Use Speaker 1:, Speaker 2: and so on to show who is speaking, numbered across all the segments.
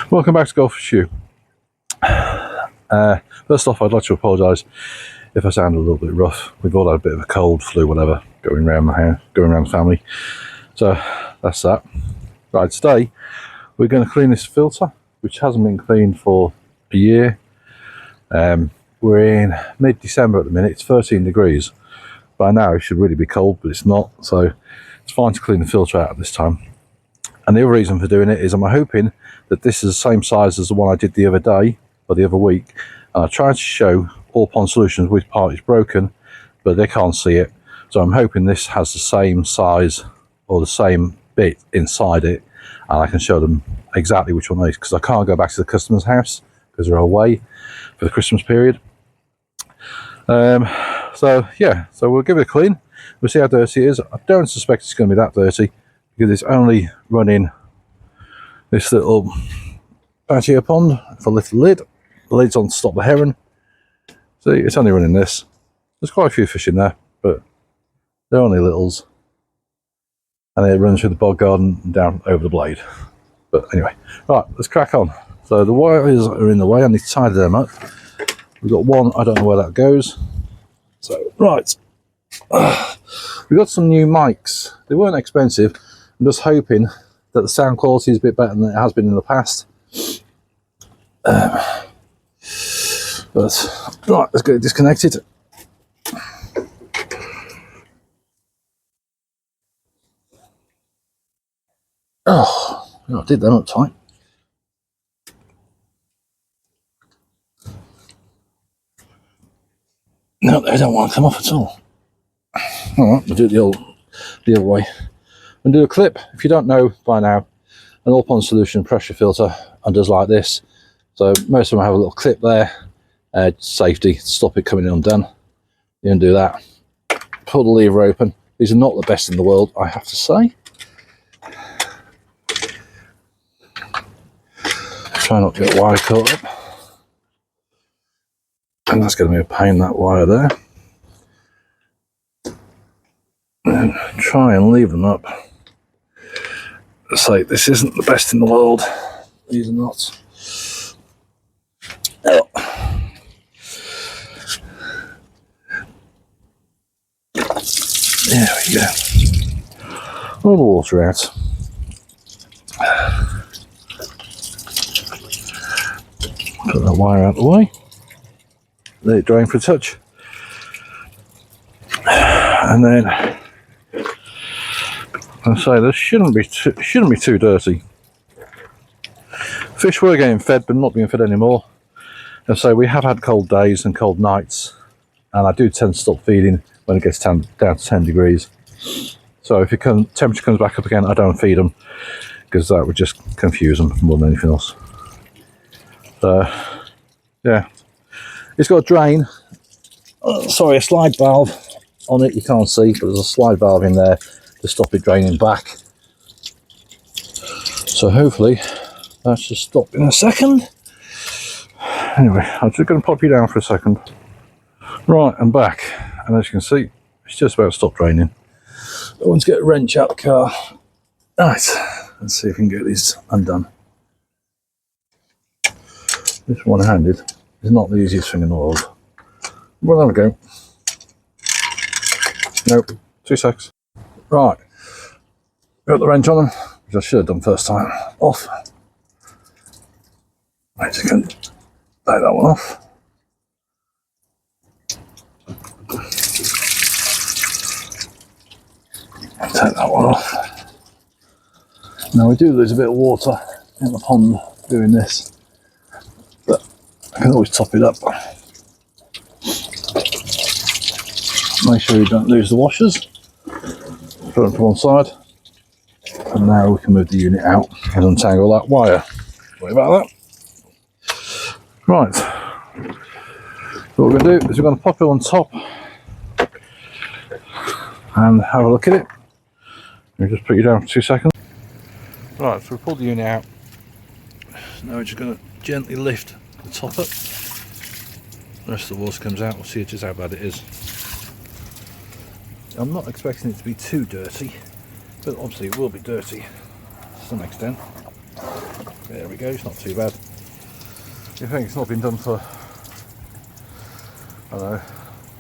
Speaker 1: Welcome back to Golf for Shoe. First off, I'd like to apologise if I sound a little bit rough. We've all had a bit of a cold, flu, whatever, going around the house, going around the family. So that's that. Right, today we're going to clean this filter, which hasn't been cleaned for a year. We're in mid-December at the minute. It's 13 degrees. By now it should really be cold, but it's not. So it's fine to clean the filter out at this time. And the other reason for doing it is I'm hoping that this is the same size as the one I did the other day, or the other week. And I tried to show All Pond Solutions which part is broken, but they can't see it. So I'm hoping this has the same size or the same bit inside it, and I can show them exactly which one it is, because I can't go back to the customer's house because they're away for the Christmas period. So we'll give it a clean. We'll see how dirty it is. I don't suspect it's going to be that dirty, because it's only running this little patch here pond. If I lift the lid, the lid's on to stop the heron. See, it's only running this. There's quite a few fish in there, but they're only littles. And it runs through the bog garden and down over the blade. But anyway, right, let's crack on. So the wires are in the way. I need to tidy them up. We've got one, I don't know where that goes. So, right. We got some new mics. They weren't expensive. I'm just hoping that the sound quality is a bit better than it has been in the past. But right, let's get it disconnected. Oh, I did that up tight. No, they don't want to come off at all. All right, we'll do it the other way. And do a clip. If you don't know by now, an All Pond Solution pressure filter undoes like this. So most of them have a little clip there, safety, to stop it coming undone. You undo that, pull the lever open. These are not the best in the world, I have to say. Try not to get wire caught up. And that's going to be a pain, that wire there. And try and leave them up. Say, this isn't the best in the world. These are not. Oh. There we go. All the water out. Put that wire out of the way. Let it drain for a touch. And then I say this shouldn't be too dirty. Fish were getting fed, but not being fed anymore. And so we have had cold days and cold nights, and I do tend to stop feeding when it gets down to 10 degrees. So if temperature comes back up again, I don't feed them, because that would just confuse them more than anything else. So yeah, it's got a drain. A slide valve on it. You can't see, but there's a slide valve in there to stop it draining back. So hopefully that should stop in a second. Anyway, I'm just going to pop you down for a second. Right, I'm back, and as you can see, it's just about to stop draining. I want to get a wrench out of the car. Right, let's see if we can get these undone. This one-handed is not the easiest thing in the world. Well, there we go. Nope, 2 secs. Right, got the wrench on them, which I should have done first time. Off. Right, just going to take that one off. Take that one off. Now we do lose a bit of water in the pond doing this, but I can always top it up. Make sure you don't lose the washers. Put them to one side, and now we can move the unit out and untangle that wire. Sorry about that. Right, so what we're going to do is we're going to pop it on top and have a look at it. Let me just put you down for 2 seconds. Right, so we pulled the unit out. Now we're just going to gently lift the top up. The rest of the water comes out. We'll see just how bad it is. I'm not expecting it to be too dirty, but obviously it will be dirty to some extent. There we go, it's not too bad. You think it's not been done for, I don't know,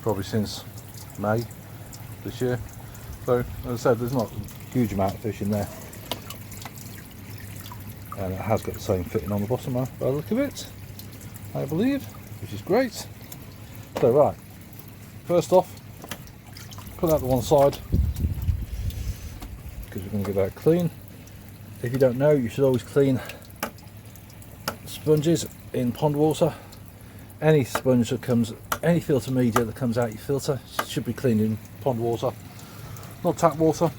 Speaker 1: probably since May this year. So as I said, there's not a huge amount of fish in there, and it has got the same fitting on the bottom by the look of it, I believe, which is great. So right, first off, put that to one side because we're going to get that clean. If you don't know, you should always clean sponges in pond water. Any sponge that comes, any filter media that comes out your filter should be cleaned in pond water, not tap water.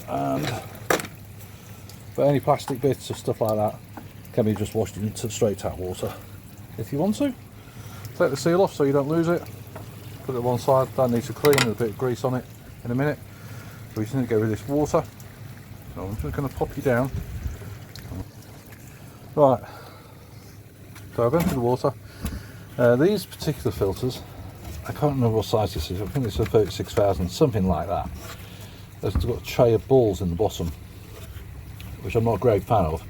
Speaker 1: But any plastic bits or stuff like that can be just washed into straight tap water if you want to. Take the seal off so you don't lose it. Put it on one side. That needs to clean with a bit of grease on it in a minute. So we just need to go with this water. So I'm just going to pop you down. Right. So I've gone through the water. These particular filters, I can't remember what size this is. I think it's a 36,000, something like that. It's got a tray of balls in the bottom, which I'm not a great fan of.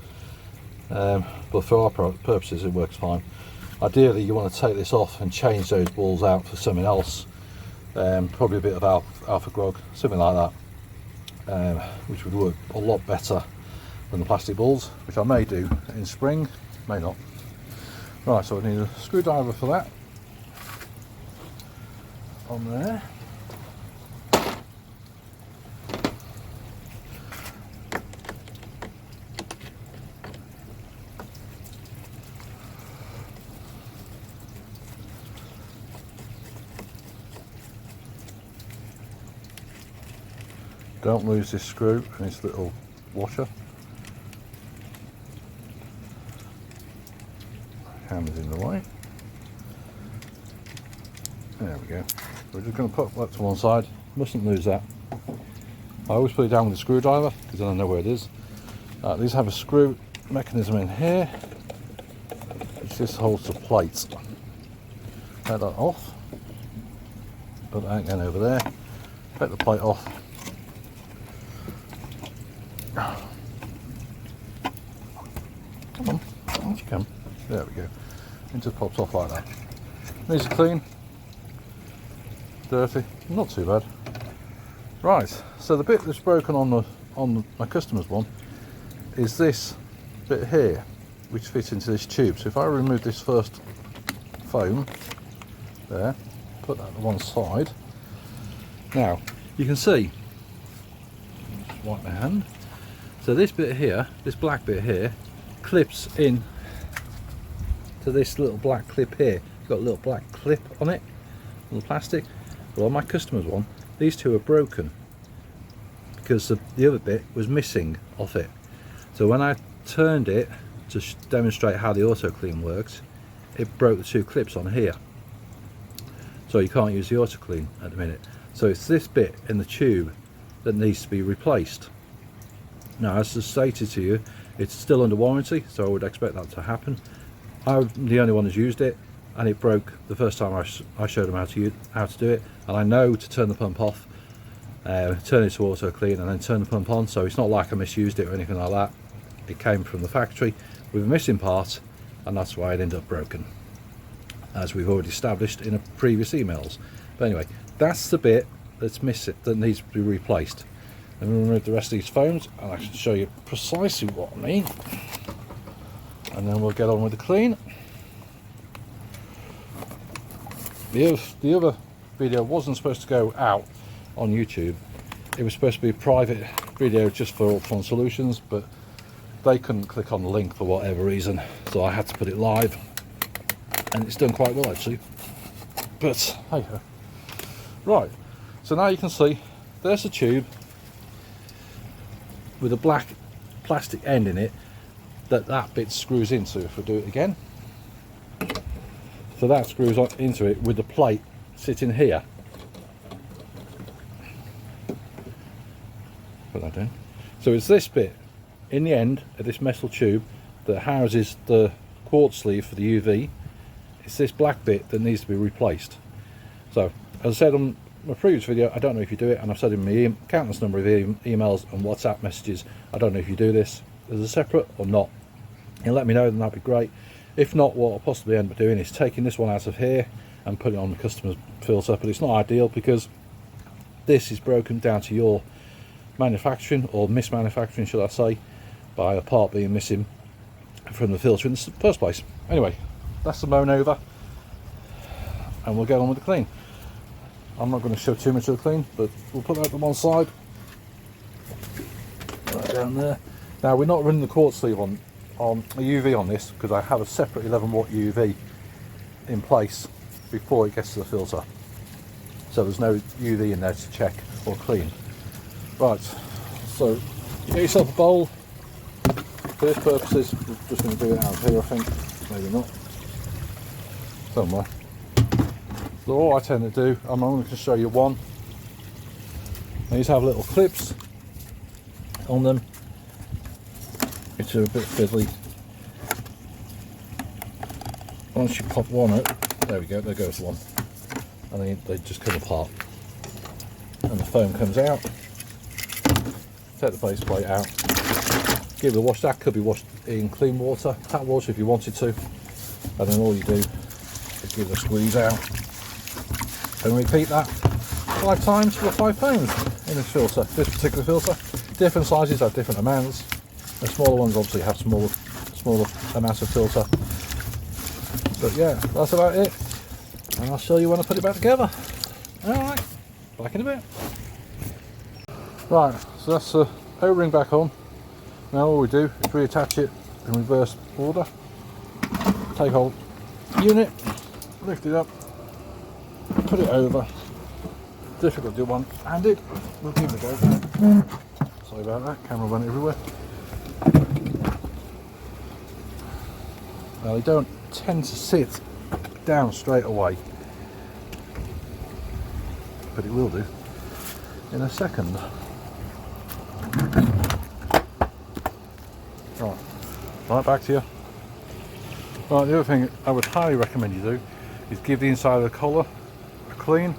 Speaker 1: But for our purposes, it works fine. Ideally, you want to take this off and change those balls out for something else. Probably a bit of alpha grog, something like that, which would work a lot better than the plastic balls, which I may do in spring, may not. Right, so I need a screwdriver for that. On there. Don't lose this screw and this little washer. Hammer's in the way. There we go. We're just going to put that to one side. Mustn't lose that. I always put it down with a screwdriver because then I know where it is. These have a screw mechanism in here, which just holds the plate. Take that off. Put that again over there. Take the plate off. Come on, out you come. There we go. It just pops off like that. Needs to clean. Dirty, not too bad. Right, so the bit that's broken on my customer's one is this bit here, which fits into this tube. So if I remove this first foam there, put that to one side. Now you can see, just wipe my hand. So this bit here, this black bit here, clips in to this little black clip here. It's got a little black clip on it, little plastic. Well, on my customer's one, these two are broken because the other bit was missing off it. So when I turned it to demonstrate how the auto clean works, it broke the two clips on here. So you can't use the auto clean at the minute. So it's this bit in the tube that needs to be replaced. Now, as I stated to you, it's still under warranty, so I would expect that to happen. I'm the only one who's used it, and it broke the first time I showed them how to do it. And I know to turn the pump off, turn it to auto clean, and then turn the pump on. So it's not like I misused it or anything like that. It came from the factory with a missing part, and that's why it ended up broken, as we've already established in previous emails. But anyway, that's the bit that's missing, that needs to be replaced. And we'll remove the rest of these foams, and I can show you precisely what I mean. And then we'll get on with the clean. The other video wasn't supposed to go out on YouTube. It was supposed to be a private video just for Ultron Solutions, but they couldn't click on the link for whatever reason, so I had to put it live, and it's done quite well actually. But hey ho. Right, so now you can see there's a tube with a black plastic end in it that bit screws into. If I do it again, so that screws into it with the plate sitting here. Put that down. So it's this bit in the end of this metal tube that houses the quartz sleeve for the UV. It's this black bit that needs to be replaced. So as I said on my previous video, I don't know if you do it, and I've said in my countless number of emails and WhatsApp messages, I don't know if you do this. as a separate or not, and let me know, then that'd be great. If not, what I'll possibly end up doing is taking this one out of here and putting it on the customer's filter, but it's not ideal because this is broken down to your manufacturing, or mismanufacturing should I say, by a part being missing from the filter in the first place. Anyway, that's the moan over, and we'll get on with the clean. I'm not going to show too much of the clean, but we'll put that to one side, right down there. Now, we're not running the quartz sleeve on a UV on this because I have a separate 11 watt UV in place before it gets to the filter, so there's no UV in there to check or clean. Right, so you get yourself a bowl. For this purposes, we're just going to do it out of here, I think. Maybe not. Somewhere. So all I tend to do, I'm only going to show you one. These have little clips on them, which are a bit fiddly. Once you pop one out, there we go, there goes one. And they just come apart. And the foam comes out. Take the base plate out. Give it a wash. That could be washed in clean water, tap water if you wanted to. And then all you do is give it a squeeze out. And repeat that 5 times for 5 pounds in this filter. This particular filter. Different sizes have different amounts. The smaller ones obviously have smaller amounts of filter. But yeah, that's about it. And I'll show you when I put it back together. Alright, back in a bit. Right, so that's the O-ring back on. Now all we do is reattach it in reverse order. Take hold unit, lift it up, put it over. Difficult to do one-handed. We'll give it a go. Sorry about that, camera went everywhere. Now they don't tend to sit down straight away, but it will do in a second. Right, back to you. Right, the other thing I would highly recommend you do is give the inside of the collar a clean,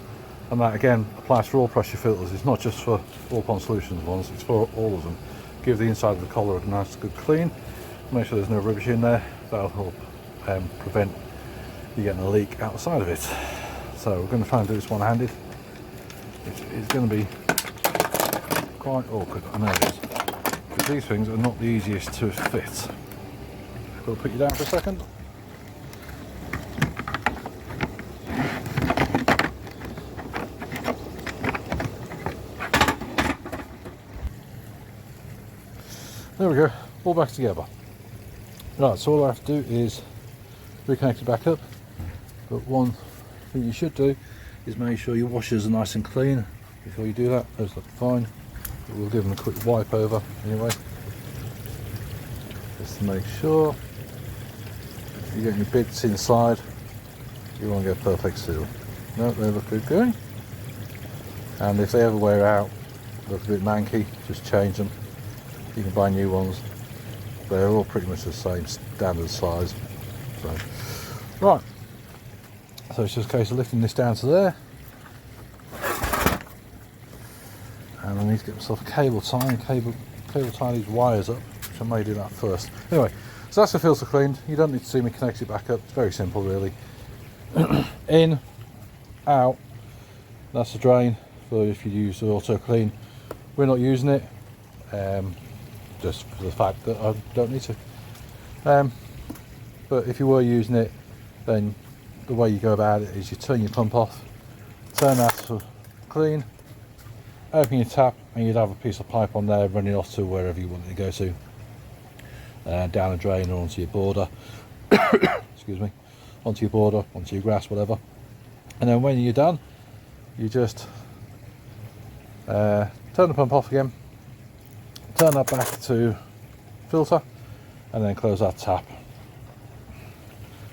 Speaker 1: and that again applies for all pressure filters. It's not just for All Pond Solutions ones, it's for all of them. Give the inside of the collar a nice good clean, make sure there's no rubbish in there. That'll help prevent you getting a leak outside of it. So we're going to try and do this one-handed. It's going to be quite awkward, I know it is, because these things are not the easiest to fit. I'll put you down for a second. There we go, all back together. Right, so all I have to do is reconnect it back up, but one thing you should do is make sure your washers are nice and clean before you do that. Those look fine, but we'll give them a quick wipe over anyway, just to make sure. You get your bits inside, you want to get a perfect seal. No, they look good going. And if they ever wear out, look a bit manky, just change them. You can buy new ones. They're all pretty much the same standard size. So, right. So it's just a case of lifting this down to there. And I need to get myself a cable tie these wires up, which I may do that first. Anyway, so that's the filter cleaned. You don't need to see me connect it back up. It's very simple, really. In, out. That's the drain for if you use the auto clean. We're not using it, just for the fact that I don't need to. But if you were using it, then the way you go about it is you turn your pump off, turn that to clean, open your tap, and you'd have a piece of pipe on there running off to wherever you want it to go to. Down a drain or onto your border, excuse me, onto your border, onto your grass, whatever. And then when you're done, you just turn the pump off again, turn that back to filter, and then close that tap,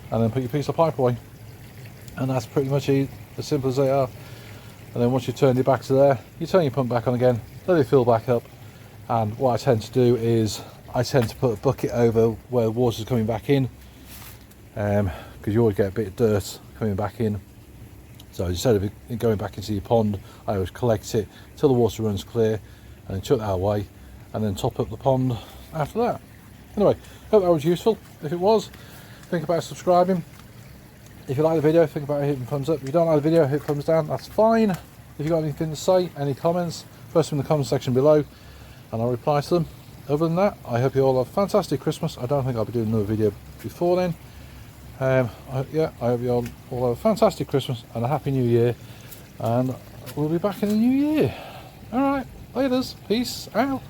Speaker 1: and then put your piece of pipe away. And that's pretty much as simple as they are. And then once you turn it back to there, you turn your pump back on again, let it fill back up. And what I tend to do is I tend to put a bucket over where the water's coming back in, because you always get a bit of dirt coming back in. So instead of it going back into your pond, I always collect it till the water runs clear, and then chuck that away, and then top up the pond after that. Anyway, hope that was useful. If it was, think about subscribing. If you like the video, think about hitting thumbs up. If you don't like the video, hit thumbs down. That's fine. If you've got anything to say, any comments, post them in the comment section below and I'll reply to them. Other than that, I hope you all have a fantastic Christmas. I don't think I'll be doing another video before then. I hope you all have a fantastic Christmas and a happy new year, and we'll be back in the new year. Alright, laters, peace out.